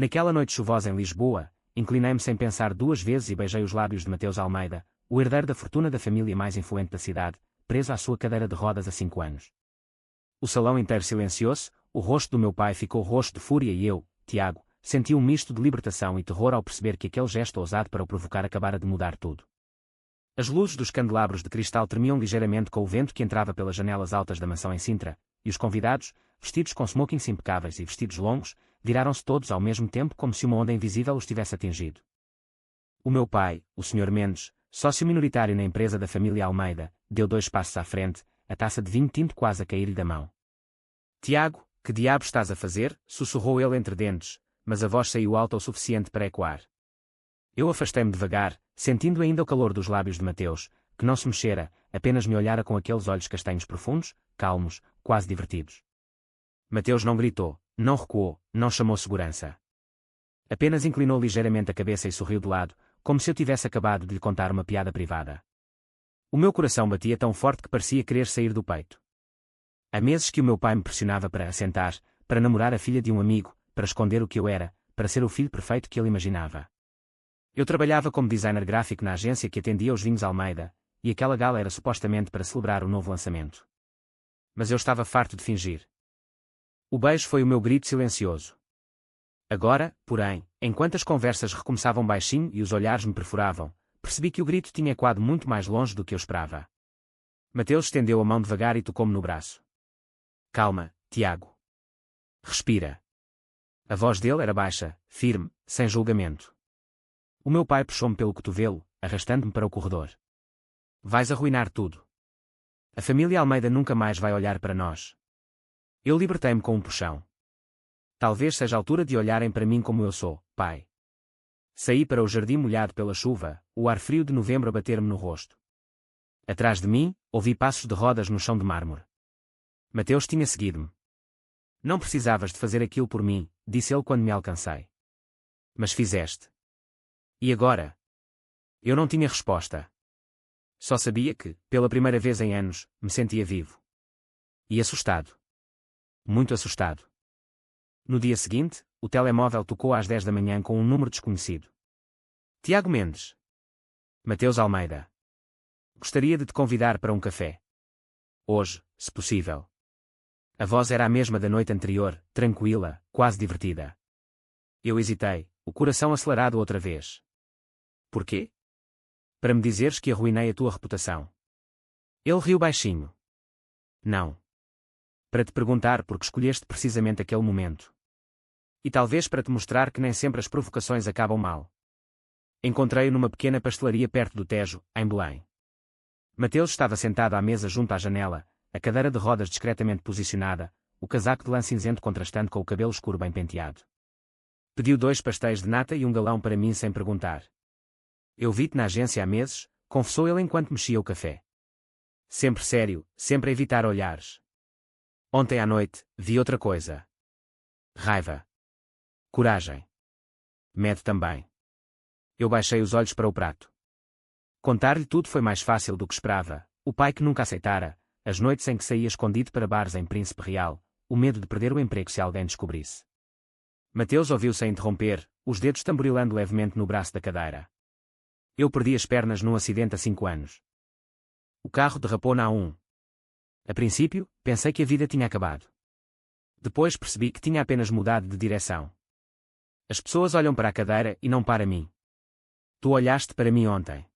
Naquela noite chuvosa em Lisboa, inclinei-me sem pensar duas vezes e beijei os lábios de Mateus Almeida, o herdeiro da fortuna da família mais influente da cidade, preso à sua cadeira de rodas há 5 anos. O salão inteiro silenciou-se, o rosto do meu pai ficou roxo de fúria e eu, Tiago, senti um misto de libertação e terror ao perceber que aquele gesto ousado para o provocar acabara de mudar tudo. As luzes dos candelabros de cristal tremiam ligeiramente com o vento que entrava pelas janelas altas da mansão em Sintra, e os convidados, vestidos com smokings impecáveis e vestidos longos, viraram-se todos ao mesmo tempo como se uma onda invisível os tivesse atingido. O meu pai, o Sr. Mendes, sócio minoritário na empresa da família Almeida, deu 2 passos à frente, a taça de vinho tinto quase a cair-lhe da mão. Tiago, que diabo estás a fazer? Sussurrou ele entre dentes, mas a voz saiu alta o suficiente para ecoar. Eu afastei-me devagar, sentindo ainda o calor dos lábios de Mateus, que não se mexera, apenas me olhara com aqueles olhos castanhos profundos, calmos, quase divertidos. Mateus não gritou, não recuou, não chamou segurança. Apenas inclinou ligeiramente a cabeça e sorriu de lado, como se eu tivesse acabado de lhe contar uma piada privada. O meu coração batia tão forte que parecia querer sair do peito. Há meses que o meu pai me pressionava para assentar, para namorar a filha de um amigo, para esconder o que eu era, para ser o filho perfeito que ele imaginava. Eu trabalhava como designer gráfico na agência que atendia os vinhos Almeida, e aquela gala era supostamente para celebrar o novo lançamento. Mas eu estava farto de fingir. O beijo foi o meu grito silencioso. Agora, porém, enquanto as conversas recomeçavam baixinho e os olhares me perfuravam, percebi que o grito tinha ecoado muito mais longe do que eu esperava. Mateus estendeu a mão devagar e tocou-me no braço. Calma, Tiago. Respira. A voz dele era baixa, firme, sem julgamento. O meu pai puxou-me pelo cotovelo, arrastando-me para o corredor. Vais arruinar tudo. A família Almeida nunca mais vai olhar para nós. Eu libertei-me com um puxão. Talvez seja a altura de olharem para mim como eu sou, pai. Saí para o jardim molhado pela chuva, o ar frio de novembro a bater-me no rosto. Atrás de mim, ouvi passos de rodas no chão de mármore. Mateus tinha seguido-me. Não precisavas de fazer aquilo por mim, disse ele quando me alcancei. Mas fizeste. E agora? Eu não tinha resposta. Só sabia que, pela primeira vez em anos, me sentia vivo. E assustado. Muito assustado. No dia seguinte, o telemóvel tocou às 10 da manhã com um número desconhecido. Tiago Mendes. Mateus Almeida. Gostaria de te convidar para um café. Hoje, se possível. A voz era a mesma da noite anterior, tranquila, quase divertida. Eu hesitei, o coração acelerado outra vez. Porquê? Para me dizeres que arruinei a tua reputação. Ele riu baixinho. Não. Para te perguntar porque escolheste precisamente aquele momento. E talvez para te mostrar que nem sempre as provocações acabam mal. Encontrei-o numa pequena pastelaria perto do Tejo, em Belém. Mateus estava sentado à mesa junto à janela, a cadeira de rodas discretamente posicionada, o casaco de lã cinzento contrastando com o cabelo escuro bem penteado. Pediu 2 pastéis de nata e um galão para mim sem perguntar. Eu vi-te na agência há meses, confessou ele enquanto mexia o café. Sempre sério, sempre a evitar olhares. Ontem à noite, vi outra coisa. Raiva. Coragem. Medo também. Eu baixei os olhos para o prato. Contar-lhe tudo foi mais fácil do que esperava, o pai que nunca aceitara, as noites em que saía escondido para bares em Príncipe Real, o medo de perder o emprego se alguém descobrisse. Mateus ouviu-se a interromper, os dedos tamborilando levemente no braço da cadeira. Eu perdi as pernas num acidente há 5 anos. O carro derrapou na A1. A princípio, pensei que a vida tinha acabado. Depois percebi que tinha apenas mudado de direção. As pessoas olham para a cadeira e não para mim. Tu olhaste para mim ontem.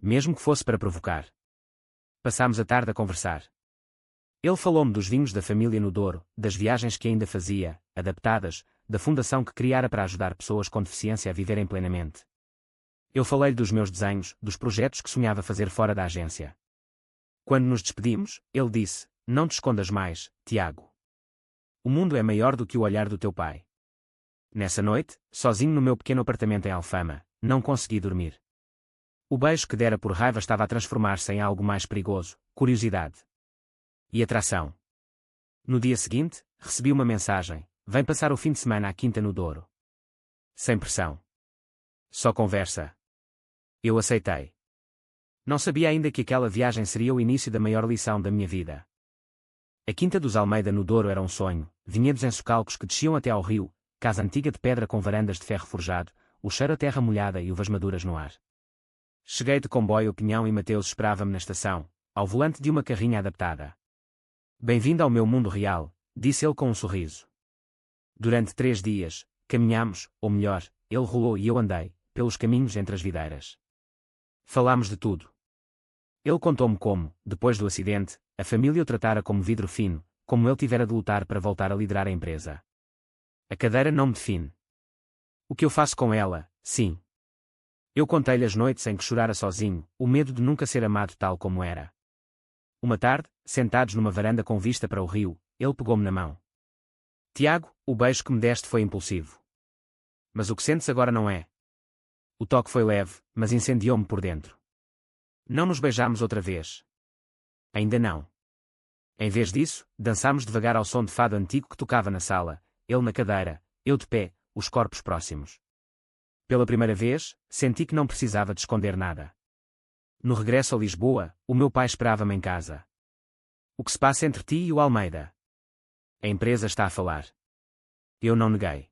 Mesmo que fosse para provocar. Passámos a tarde a conversar. Ele falou-me dos vinhos da família no Douro, das viagens que ainda fazia, adaptadas, da fundação que criara para ajudar pessoas com deficiência a viverem plenamente. Eu falei-lhe dos meus desenhos, dos projetos que sonhava fazer fora da agência. Quando nos despedimos, ele disse, não te escondas mais, Tiago. O mundo é maior do que o olhar do teu pai. Nessa noite, sozinho no meu pequeno apartamento em Alfama, não consegui dormir. O beijo que dera por raiva estava a transformar-se em algo mais perigoso, curiosidade. E atração. No dia seguinte, recebi uma mensagem, vem passar o fim de semana à Quinta no Douro. Sem pressão. Só conversa. Eu aceitei. Não sabia ainda que aquela viagem seria o início da maior lição da minha vida. A Quinta dos Almeida no Douro era um sonho, vinhedos em socalcos que desciam até ao rio, casa antiga de pedra com varandas de ferro forjado, o cheiro a terra molhada e uvas maduras no ar. Cheguei de comboio Pinhão e Mateus esperava-me na estação, ao volante de uma carrinha adaptada. Bem-vindo ao meu mundo real, disse ele com um sorriso. Durante 3 dias, caminhamos, ou melhor, ele rolou e eu andei, pelos caminhos entre as videiras. Falámos de tudo. Ele contou-me como, depois do acidente, a família o tratara como vidro fino, como ele tivera de lutar para voltar a liderar a empresa. A cadeira não me define. O que eu faço com ela, sim. Eu contei-lhe as noites em que chorara sozinho, o medo de nunca ser amado tal como era. Uma tarde, sentados numa varanda com vista para o rio, ele pegou-me na mão. Tiago, o beijo que me deste foi impulsivo. Mas o que sentes agora não é. O toque foi leve, mas incendiou-me por dentro. Não nos beijámos outra vez. Ainda não. Em vez disso, dançámos devagar ao som de fado antigo que tocava na sala, ele na cadeira, eu de pé, os corpos próximos. Pela primeira vez, senti que não precisava de esconder nada. No regresso a Lisboa, o meu pai esperava-me em casa. O que se passa entre ti e o Almeida? A empresa está a falar. Eu não neguei.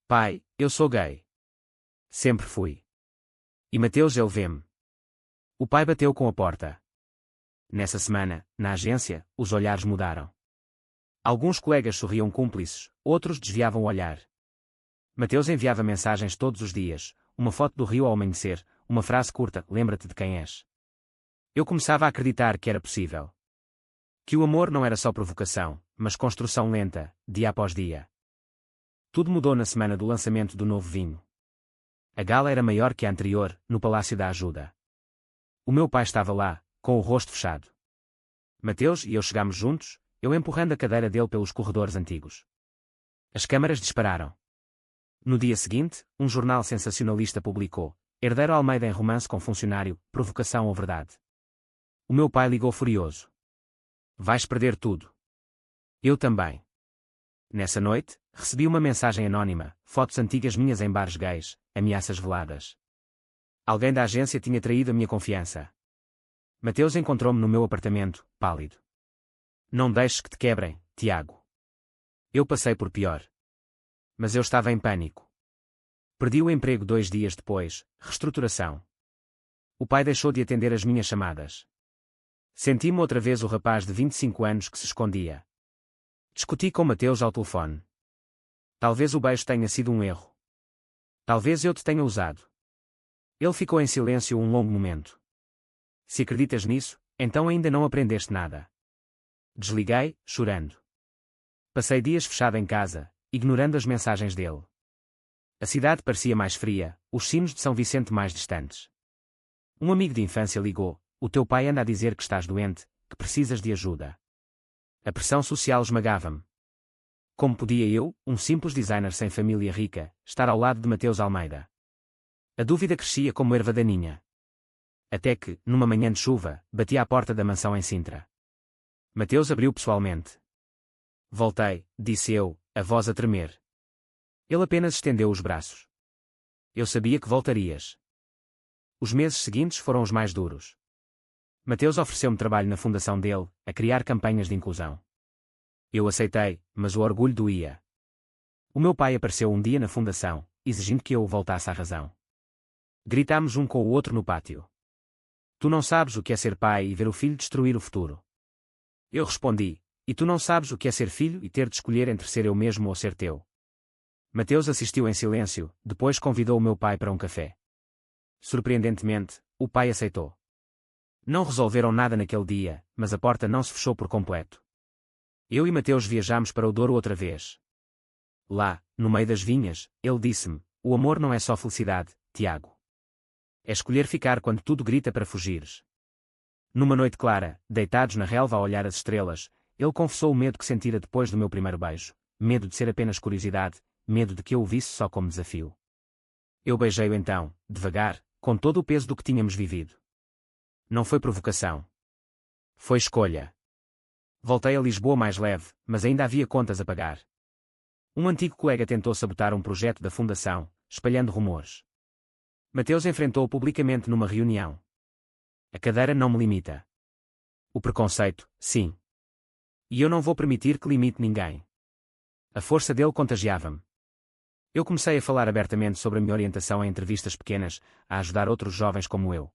Pai, eu sou gay. Sempre fui. E Mateus ele vê-me. O pai bateu com a porta. Nessa semana, na agência, os olhares mudaram. Alguns colegas sorriam cúmplices, outros desviavam o olhar. Mateus enviava mensagens todos os dias, uma foto do rio ao amanhecer, uma frase curta, lembra-te de quem és. Eu começava a acreditar que era possível. Que o amor não era só provocação, mas construção lenta, dia após dia. Tudo mudou na semana do lançamento do novo vinho. A gala era maior que a anterior, no Palácio da Ajuda. O meu pai estava lá, com o rosto fechado. Mateus e eu chegámos juntos, eu empurrando a cadeira dele pelos corredores antigos. As câmaras dispararam. No dia seguinte, um jornal sensacionalista publicou: Herdeiro Almeida em romance com funcionário, provocação ou verdade. O meu pai ligou furioso. Vais perder tudo. Eu também. Nessa noite, recebi uma mensagem anónima, fotos antigas minhas em bares gays, ameaças veladas. Alguém da agência tinha traído a minha confiança. Mateus encontrou-me no meu apartamento, pálido. Não deixes que te quebrem, Tiago. Eu passei por pior. Mas eu estava em pânico. Perdi o emprego 2 dias depois, reestruturação. O pai deixou de atender as minhas chamadas. Senti-me outra vez o rapaz de 25 anos que se escondia. Discuti com Mateus ao telefone. Talvez o beijo tenha sido um erro. Talvez eu te tenha usado. Ele ficou em silêncio um longo momento. Se acreditas nisso, então ainda não aprendeste nada. Desliguei, chorando. Passei dias fechado em casa, ignorando as mensagens dele. A cidade parecia mais fria, os sinos de São Vicente mais distantes. Um amigo de infância ligou: o teu pai anda a dizer que estás doente, que precisas de ajuda. A pressão social esmagava-me. Como podia eu, um simples designer sem família rica, estar ao lado de Mateus Almeida? A dúvida crescia como erva daninha. Até que, numa manhã de chuva, bati à porta da mansão em Sintra. Mateus abriu pessoalmente. Voltei, disse eu, a voz a tremer. Ele apenas estendeu os braços. Eu sabia que voltarias. Os meses seguintes foram os mais duros. Mateus ofereceu-me trabalho na fundação dele, a criar campanhas de inclusão. Eu aceitei, mas o orgulho doía. O meu pai apareceu um dia na fundação, exigindo que eu voltasse à razão. Gritámos um com o outro no pátio. Tu não sabes o que é ser pai e ver o filho destruir o futuro. Eu respondi: e tu não sabes o que é ser filho e ter de escolher entre ser eu mesmo ou ser teu. Mateus assistiu em silêncio, depois convidou o meu pai para um café. Surpreendentemente, o pai aceitou. Não resolveram nada naquele dia, mas a porta não se fechou por completo. Eu e Mateus viajámos para o Douro outra vez. Lá, no meio das vinhas, ele disse-me: o amor não é só felicidade, Tiago. É escolher ficar quando tudo grita para fugires. Numa noite clara, deitados na relva a olhar as estrelas, ele confessou o medo que sentira depois do meu primeiro beijo, medo de ser apenas curiosidade, medo de que eu o visse só como desafio. Eu beijei-o então, devagar, com todo o peso do que tínhamos vivido. Não foi provocação. Foi escolha. Voltei a Lisboa mais leve, mas ainda havia contas a pagar. Um antigo colega tentou sabotar um projeto da fundação, espalhando rumores. Mateus enfrentou-o publicamente numa reunião. A cadeira não me limita. O preconceito, sim. E eu não vou permitir que limite ninguém. A força dele contagiava-me. Eu comecei a falar abertamente sobre a minha orientação em entrevistas pequenas, a ajudar outros jovens como eu.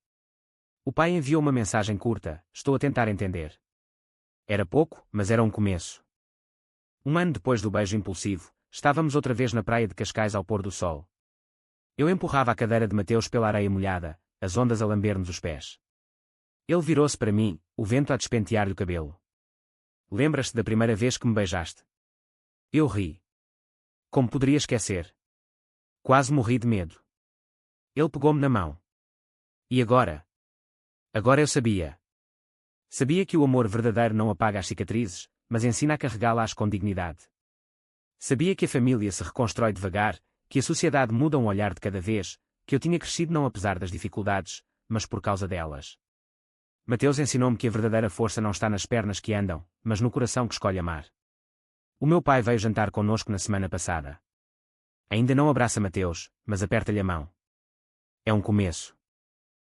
O pai enviou uma mensagem curta: estou a tentar entender. Era pouco, mas era um começo. Um ano depois do beijo impulsivo, estávamos outra vez na praia de Cascais ao pôr do sol. Eu empurrava a cadeira de Mateus pela areia molhada, as ondas a lamber-nos os pés. Ele virou-se para mim, o vento a despentear-lhe o cabelo. Lembras-te da primeira vez que me beijaste? Eu ri. Como poderia esquecer? Quase morri de medo. Ele pegou-me na mão. E agora? Agora eu sabia. Sabia que o amor verdadeiro não apaga as cicatrizes, mas ensina a carregá-las com dignidade. Sabia que a família se reconstrói devagar, que a sociedade muda um olhar de cada vez, que eu tinha crescido não apesar das dificuldades, mas por causa delas. Mateus ensinou-me que a verdadeira força não está nas pernas que andam, mas no coração que escolhe amar. O meu pai veio jantar connosco na semana passada. Ainda não abraça Mateus, mas aperta-lhe a mão. É um começo.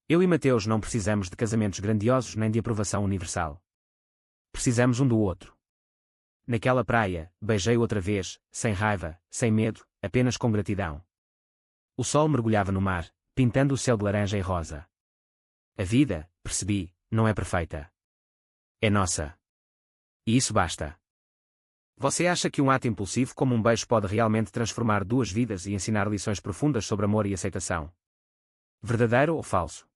Eu e Mateus não precisamos de casamentos grandiosos nem de aprovação universal. Precisamos um do outro. Naquela praia, beijei-o outra vez, sem raiva, sem medo, apenas com gratidão. O sol mergulhava no mar, pintando o céu de laranja e rosa. A vida, percebi, não é perfeita. É nossa. E isso basta. Você acha que um ato impulsivo como um beijo pode realmente transformar duas vidas e ensinar lições profundas sobre amor e aceitação? Verdadeiro ou falso?